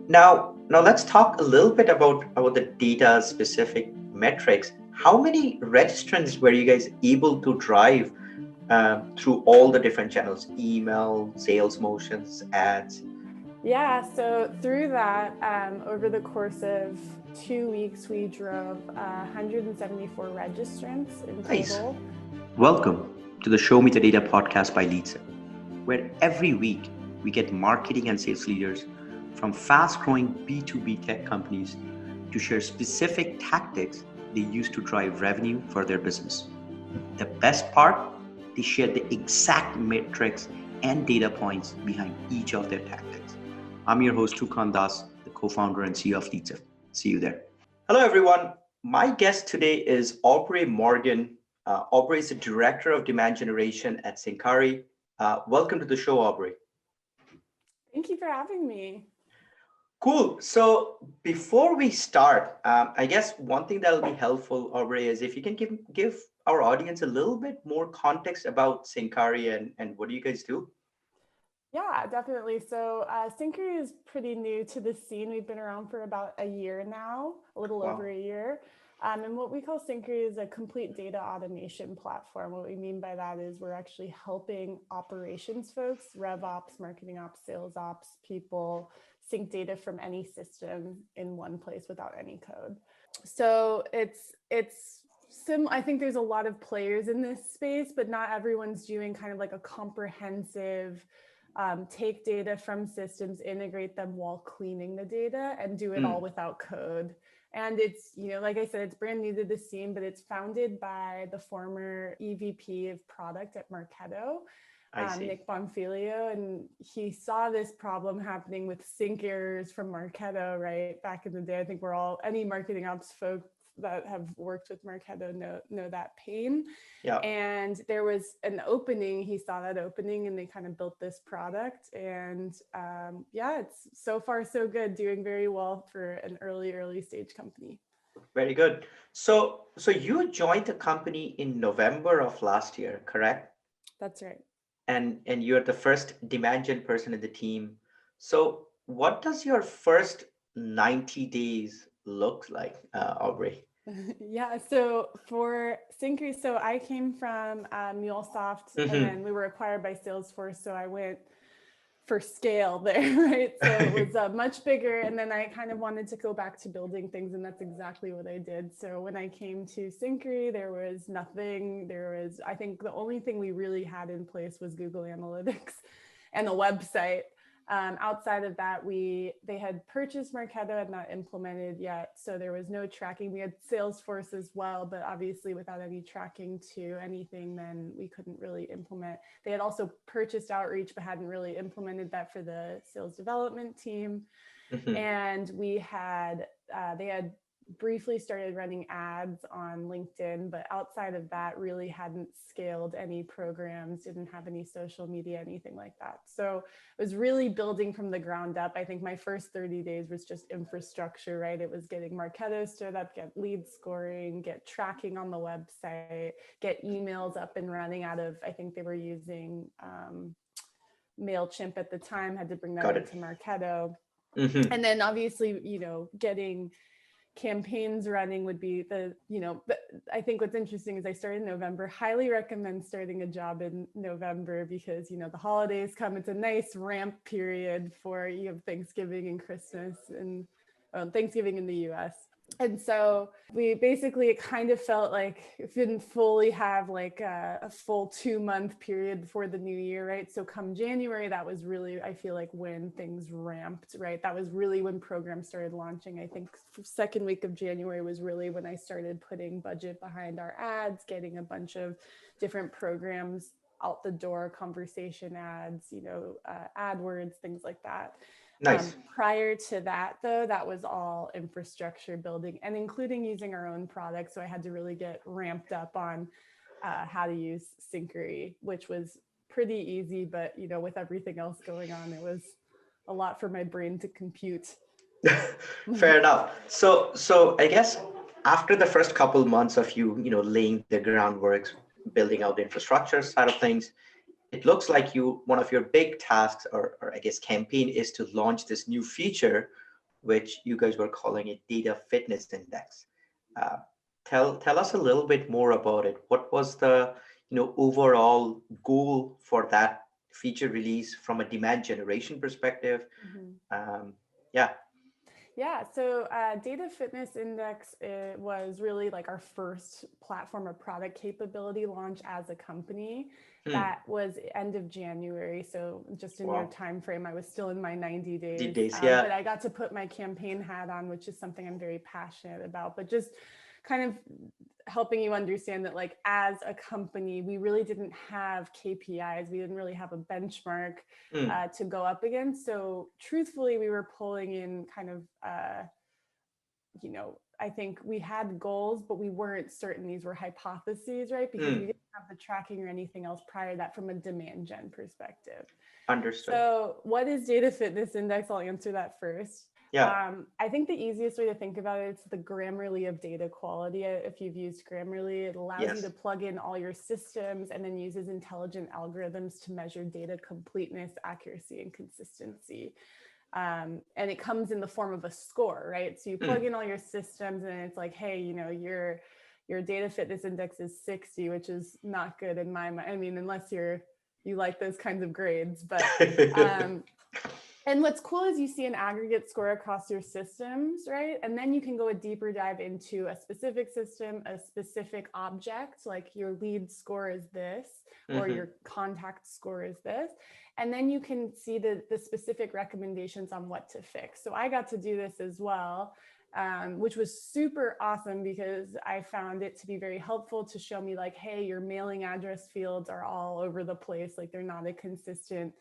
Now let's talk a little bit about the data specific metrics. How many registrants were you guys able to drive through all the different channels, email, sales motions, ads? Yeah, so through that, over the course of 2 weeks, we drove 174 registrants in Nice. total. Welcome to the Show Me the Data podcast by LeadSift, where every week we get marketing and sales leaders from fast-growing B2B tech companies to share specific tactics they use to drive revenue for their business. The best part, they share the exact metrics and data points behind each of their tactics. I'm your host, Tukan, the co-founder and CEO of LeadSift. See you there. Hello, everyone. My guest today is Aubrey Morgan. Aubrey is the Director of Demand Generation at Syncari. Welcome to the show, Aubrey. Thank you for having me. Cool. So before we start, I guess one thing that'll be helpful, Aubrey, is if you can give our audience a little bit more context about Syncari and what do you guys do? Yeah, definitely. So Syncari is pretty new to the scene. We've been around for about a year now, a little over a year. And what we call Syncari is a complete data automation platform. What we mean by that is we're actually helping operations folks, rev ops, marketing ops, sales ops, people sync data from any system in one place without any code. So I think there's a lot of players in this space, but not everyone's doing kind of like a comprehensive take data from systems, integrate them while cleaning the data, and do it all without code. And it's, like I said, it's brand new to the scene, but it's founded by the former EVP of product at Marketo, Nick Bonfilio, and he saw this problem happening with sync errors from Marketo, right? Back in the day, I think any marketing ops folks that have worked with Marketo know that pain. Yeah. And there was an opening, he saw that opening, and they kind of built this product. And it's so far so good, doing very well for an early stage company. Very good. So you joined the company in November of last year, correct? That's right. And you're the first demand gen person in the team. So what does your first 90 days look like, Aubrey? Yeah, so for Syncari, so I came from MuleSoft, and then we were acquired by Salesforce, so I went for scale there, right? So it was much bigger, and then I kind of wanted to go back to building things, and that's exactly what I did. So when I came to Syncari, there was nothing. I think the only thing we really had in place was Google Analytics and a website. Outside of that, they had purchased Marketo, had not implemented yet, so there was no tracking. We had Salesforce as well, but obviously without any tracking to anything, then we couldn't really implement. They had also purchased Outreach, but hadn't really implemented that for the sales development team. And they had briefly started running ads on LinkedIn, but outside of that, really hadn't scaled any programs, didn't have any social media, anything like that. So it was really building from the ground up. I think my first 30 days was just infrastructure, right? It was getting Marketo stood up, get lead scoring, get tracking on the website, get emails up and running out of, I think they were using MailChimp at the time, had to bring that into Marketo. And then obviously, getting campaigns running would be I think what's interesting is I started in November. Highly recommend starting a job in November because, the holidays come. It's a nice ramp period for, you have Thanksgiving and Christmas and Thanksgiving in the US. And so it kind of felt like it didn't fully have like a full 2-month period before the new year, right? So come January, that was really, I feel like, when things ramped, right? That was really when programs started launching. I think second week of January was really when I started putting budget behind our ads, getting a bunch of different programs out the door, conversation ads, AdWords, things like that. Nice. Prior to that, though, that was all infrastructure building and including using our own products. So I had to really get ramped up on how to use Syncari, which was pretty easy. But, with everything else going on, it was a lot for my brain to compute. Fair enough. So I guess after the first couple of months of you, laying the groundwork, building out the infrastructure side of things, it looks like one of your big tasks or I guess campaign is to launch this new feature which you guys were calling a data fitness index. Uh, tell us a little bit more about it. What was the overall goal for that feature release from a demand generation perspective? Yeah. Yeah, so Data Fitness Index was really like our first platform or product capability launch as a company. That was end of January. So just in your time frame, I was still in my 90 days. But I got to put my campaign hat on, which is something I'm very passionate about. But just kind of helping you understand that, like, as a company, we really didn't have KPIs. We didn't really have a benchmark to go up against. So truthfully, we were pulling in kind of, I think we had goals, but we weren't certain these were hypotheses, right? Because we didn't have the tracking or anything else prior to that from a demand gen perspective. Understood. So what is Data Fitness Index? I'll answer that first. Yeah. I think the easiest way to think about it is the Grammarly of data quality. If you've used Grammarly, it allows you to plug in all your systems and then uses intelligent algorithms to measure data completeness, accuracy, and consistency. And it comes in the form of a score, right? So you plug in all your systems and it's like, hey, your data fitness index is 60, which is not good in my mind. I mean, unless you like those kinds of grades, but and what's cool is you see an aggregate score across your systems, right? And then you can go a deeper dive into a specific system, a specific object, like your lead score is this, or your contact score is this. And then you can see the specific recommendations on what to fix. So I got to do this as well, which was super awesome because I found it to be very helpful to show me, like, hey, your mailing address fields are all over the place. Like, they're not a consistent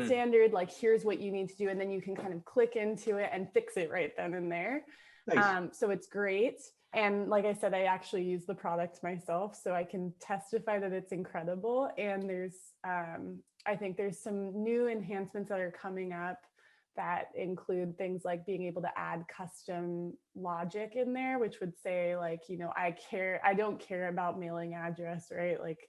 standard. Like, here's what you need to do. And then you can kind of click into it and fix it right then and there. Nice. So it's great. And like I said, I actually use the product myself, so I can testify that it's incredible. And there's, I think there's some new enhancements that are coming up that include things like being able to add custom logic in there, which would say, like, I don't care about mailing address, right? Like,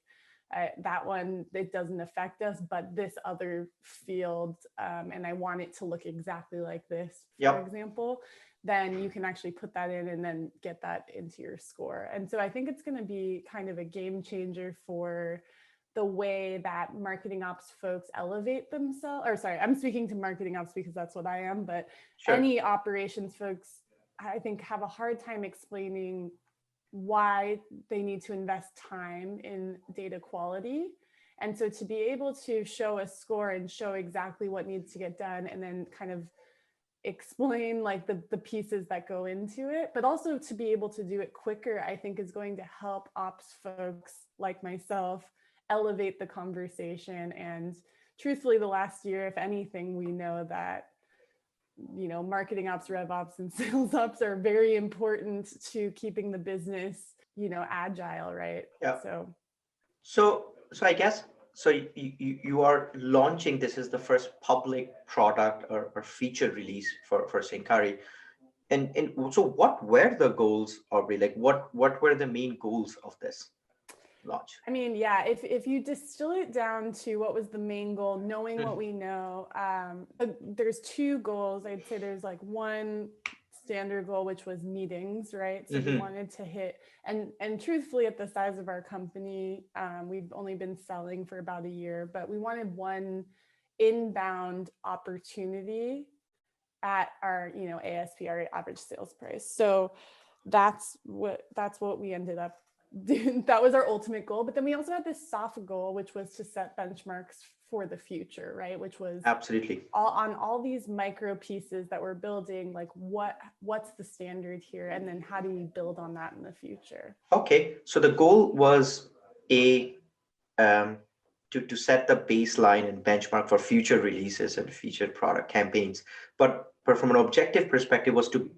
that one, it doesn't affect us, but this other field, and I want it to look exactly like this, for example, then you can actually put that in and then get that into your score. And so I think it's going to be kind of a game changer for the way that marketing ops folks elevate themselves, or sorry, I'm speaking to marketing ops because that's what I am, but any operations folks, I think, have a hard time explaining why they need to invest time in data quality. And so to be able to show a score and show exactly what needs to get done, and then kind of explain like the pieces that go into it, but also to be able to do it quicker, I think is going to help ops folks like myself elevate the conversation. And truthfully, the last year, if anything, we know that marketing ops, rev ops, and sales ops are very important to keeping the business agile, right? Yeah. So I guess, so you are launching, this is the first public product or feature release for Syncari. And so what were the goals, Aubrey? Like, what were the main goals of this launch? I mean, yeah, if you distill it down to what was the main goal, knowing what we know, there's two goals. I'd say there's like one standard goal, which was meetings, right? So we wanted to hit, and truthfully, at the size of our company, we've only been selling for about a year, but we wanted one inbound opportunity at our ASP, our average sales price. So that's what we ended up doing. That was our ultimate goal. But then we also had this soft goal, which was to set benchmarks for the future, right? Which was absolutely on all these micro pieces that we're building, like what's the standard here, and then how do we build on that in the future? Okay, so the goal was to set the baseline and benchmark for future releases and future product campaigns, but from an objective perspective was to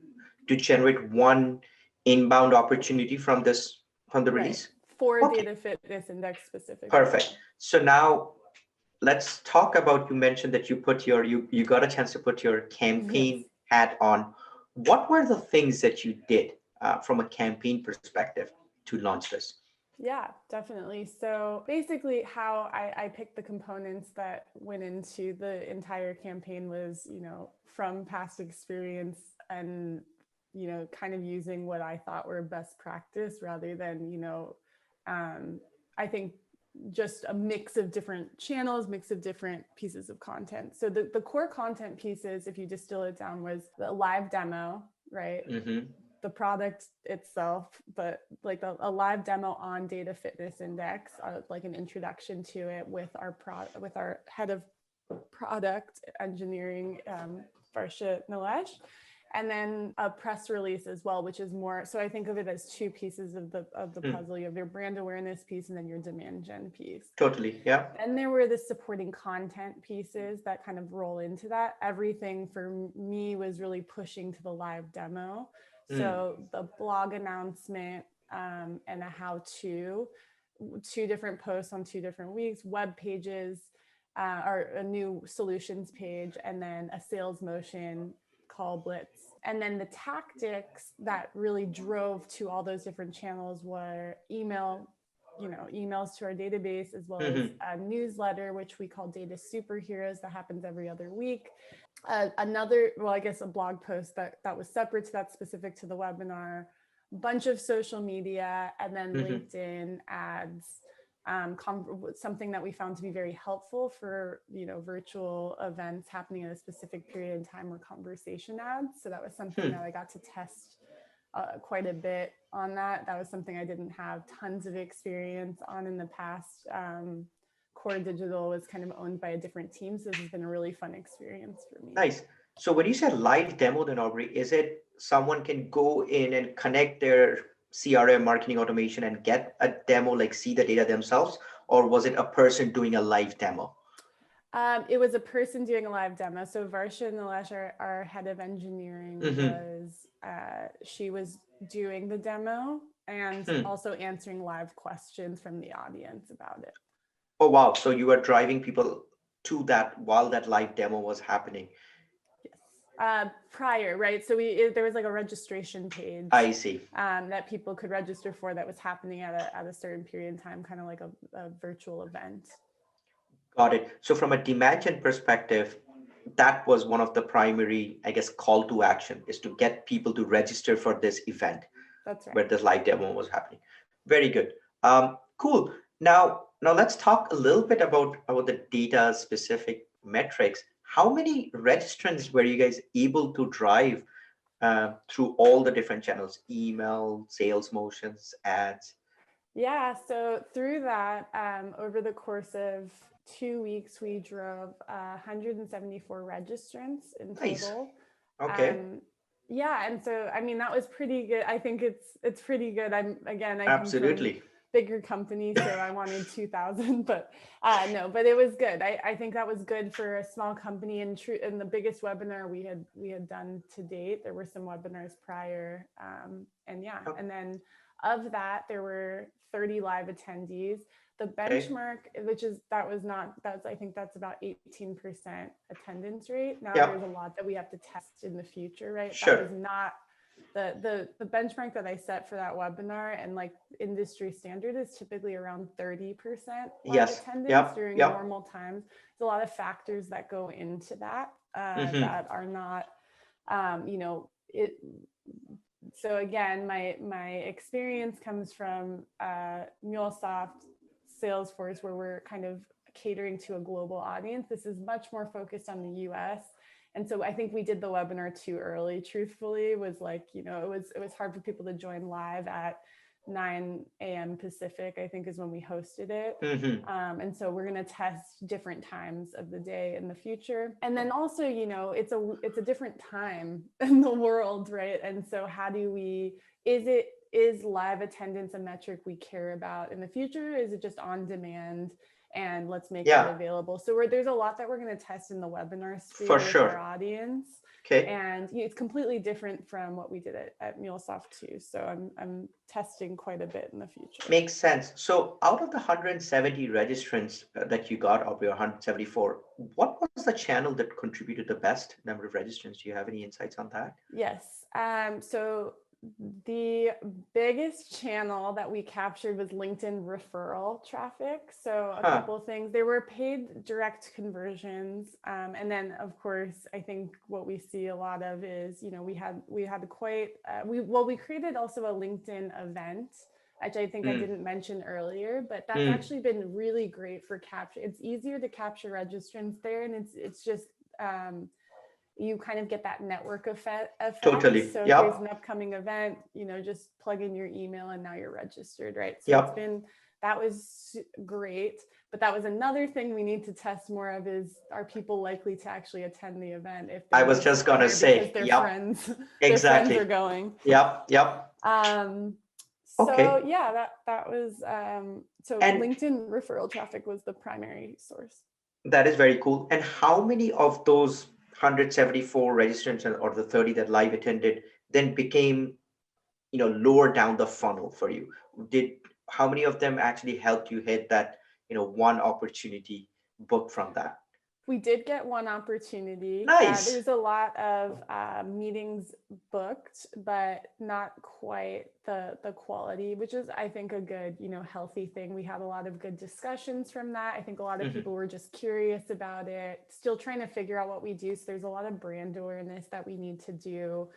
generate one inbound opportunity from the release for Data Fitness Index specifically. Perfect. So now let's talk about, you mentioned that you got a chance to put your campaign hat on. What were the things that you did from a campaign perspective to launch this? Yeah, definitely. So basically how I picked the components that went into the entire campaign was, from past experience and, kind of using what I thought were best practice rather than, I think just a mix of different channels, mix of different pieces of content. So the core content pieces, if you distill it down, was the live demo, right? Mm-hmm. The product itself, but like a live demo on Data Fitness Index, like an introduction to it with our head of product engineering, Varsha Nilesh, and then a press release as well, which is more. So I think of it as two pieces of the puzzle. You have your brand awareness piece and then your demand gen piece. Totally. Yeah. And there were the supporting content pieces that kind of roll into that. Everything for me was really pushing to the live demo. So the blog announcement and a how-to, two different posts on 2 different weeks, web pages, or a new solutions page, and then a sales motion call blitz. And then the tactics that really drove to all those different channels were emails to our database, as well as a newsletter, which we call Data Superheroes, that happens every other week. A blog post that was separate to that, specific to the webinar, bunch of social media, and then LinkedIn ads, something that we found to be very helpful for virtual events happening at a specific period in time, were conversation ads. So that was something that I got to test quite a bit on. That was something I didn't have tons of experience on in the past. Core Digital was kind of owned by a different team, so this has been a really fun experience for me. Nice. So when you said live demo, then Aubrey, is it someone can go in and connect their CRM, marketing automation, and get a demo, like see the data themselves, or was it a person doing a live demo? It was a person doing a live demo. So Varsha Nilesh, our head of engineering, she was doing the demo and also answering live questions from the audience about it. Oh, wow. So you were driving people to that while that live demo was happening. Yes. Prior, right? So there was like a registration page. I see. That people could register for, that was happening at a certain period in time, kind of like a virtual event. Got it. So from a demand gen perspective, that was one of the primary, I guess, call to action, is to get people to register for this event. That's right. Where this live demo was happening. Very good. Cool. Now let's talk a little bit about the data specific metrics. How many registrants were you guys able to drive through all the different channels, email, sales motions, ads? Yeah, so through that, over the course of 2 weeks, we drove 174 registrants in total. Nice. Okay. Yeah, and so I mean, that was pretty good. I think it's pretty good. I Absolutely. come from bigger company, so I wanted 2,000, but no, but it was good. I think that was good for a small company, and the biggest webinar we had done to date. There were some webinars prior, and then of that, there were 30 live attendees. The benchmark, I think that's about 18% attendance rate. Now there's a lot that we have to test in the future, right? Sure. That was not the benchmark that I set for that webinar, and like industry standard is typically around 30% live attendance during normal times. There's a lot of factors that go into that that are not, So again, my experience comes from MuleSoft, Salesforce, where we're kind of catering to a global audience. This is much more focused on the US. And so I think we did the webinar too early, truthfully. It was like, it was hard for people to join live at 9 a.m. Pacific, I think is when we hosted it. And so we're going to test different times of the day in the future. And then also, it's a different time in the world, right? And so is live attendance a metric we care about in the future? Is it just on demand? And let's make it available. So there's a lot that we're going to test in the webinar sphere with our audience. Okay. And it's completely different from what we did at MuleSoft too. So I'm testing quite a bit in the future. Makes sense. So out of the 170 registrants that you got, or 174, what was the channel that contributed the best number of registrants? Do you have any insights on that? Yes. So The biggest channel that we captured was LinkedIn referral traffic. So a couple of things, there were paid direct conversions. And then of course, I think what we see a lot of is, we had quite, we created also a LinkedIn event, which I think I didn't mention earlier, but that's actually been really great for capture. It's easier to capture registrants there. And it's just, you kind of get that network effect. Totally. So Yep. if there's an upcoming event, just plug in your email and now you're registered, right? So that was great. But that was another thing we need to test more of is, are people likely to actually attend the event? If I was just going to say, their friends, exactly. their friends are going. Yep. So yeah, that was, so LinkedIn referral traffic was the primary source. That is very cool. And how many of those 174 registrants or the 30 that live attended then became, lower down the funnel for you? How many of them actually helped you hit that, one opportunity booked from that? We did get one opportunity. Nice. There's a lot of meetings booked, but not quite the quality, which is, I think, a good, healthy thing. We had a lot of good discussions from that. I think a lot of people were just curious about it, still trying to figure out what we do. So there's a lot of brand awareness that we need to do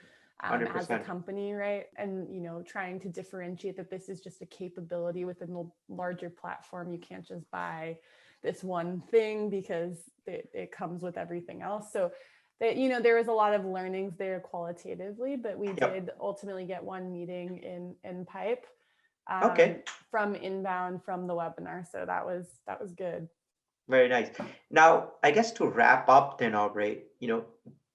as a company, right? And, trying to differentiate that this is just a capability within the larger platform. You can't just buy this one thing because it comes with everything else. So that, there was a lot of learnings there qualitatively, but we did ultimately get one meeting in pipe from inbound from the webinar. So that was good. Very nice. Now, I guess to wrap up then, Aubrey,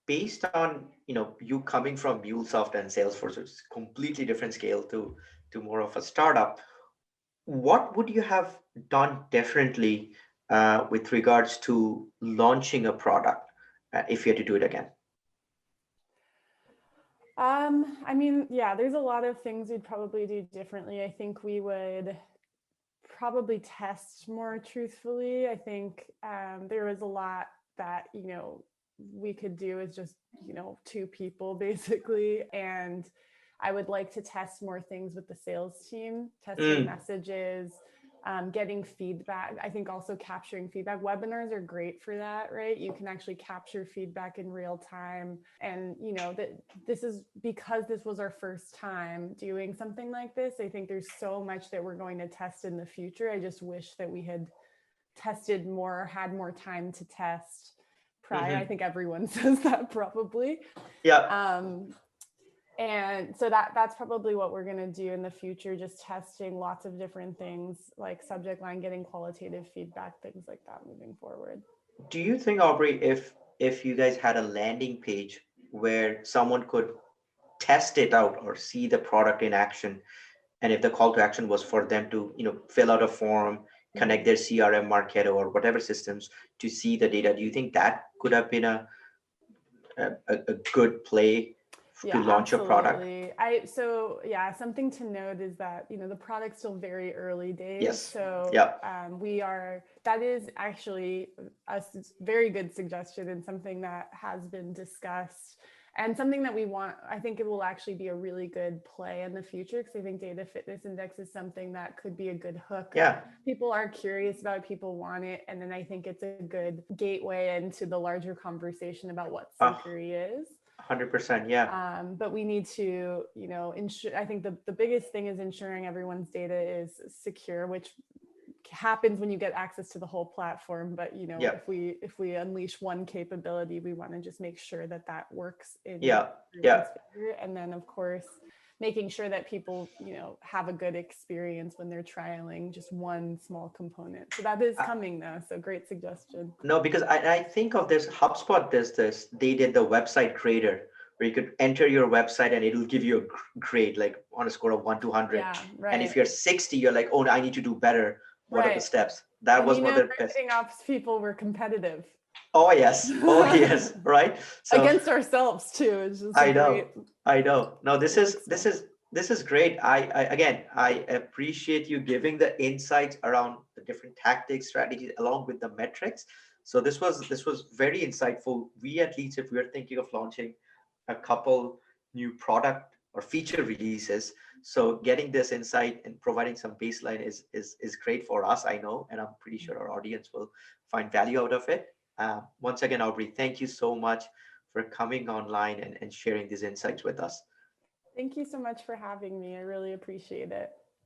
based on, you coming from MuleSoft and Salesforce, which is completely different scale to more of a startup, what would you have done differently with regards to launching a product if you had to do it again? I mean, yeah, there's a lot of things we'd probably do differently. I think we would probably test more truthfully. I think there was a lot that, we could do as just, two people basically. And I would like to test more things with the sales team, testing messages, getting feedback. I think also capturing feedback. Webinars are great for that, right? You can actually capture feedback in real time. And, that this is because this was our first time doing something like this. I think there's so much that we're going to test in the future. I just wish that we had tested more, had more time to test prior. I think everyone says that probably. Yeah. And so that's probably what we're going to do in the future, just testing lots of different things like subject line, getting qualitative feedback, things like that moving forward. Do you think, Aubrey, if you guys had a landing page where someone could test it out or see the product in action, and if the call to action was for them to, fill out a form, connect their CRM, Marketo, or whatever systems to see the data, do you think that could have been a good play to launch a product? Something to note is that, the product's still very early days. Yes. So that is actually a very good suggestion and something that has been discussed and something that we want. I think it will actually be a really good play in the future, because I think data fitness index is something that could be a good hook. Yeah. People are curious about it, people want it. And then I think it's a good gateway into the larger conversation about what Syncari is. 100%. Yeah. But we need to, ensure, I think the biggest thing is ensuring everyone's data is secure, which happens when you get access to the whole platform. But, if we unleash one capability, we want to just make sure that works in favor. And then of course, making sure that people, have a good experience when they're trialing just one small component. So that is coming now. So great suggestion. No, because I think of this, HubSpot does this. They did the website grader where you could enter your website and it'll give you a grade, like on a score of 1 to 100. Yeah, right. And if you're 60, you're like, oh, I need to do better. What are the steps? That was one of the best. Marketing ops people were competitive. Oh, yes. Oh, yes. Right. So, against ourselves too. It's just I know. No, this is great. I appreciate you giving the insights around the different tactics, strategies, along with the metrics. So this was very insightful. We at LeadSift, we are thinking of launching a couple new product or feature releases. So getting this insight and providing some baseline is great for us, I know, and I'm pretty sure our audience will find value out of it. Once again, Aubrey, thank you so much for coming online and sharing these insights with us. Thank you so much for having me. I really appreciate it.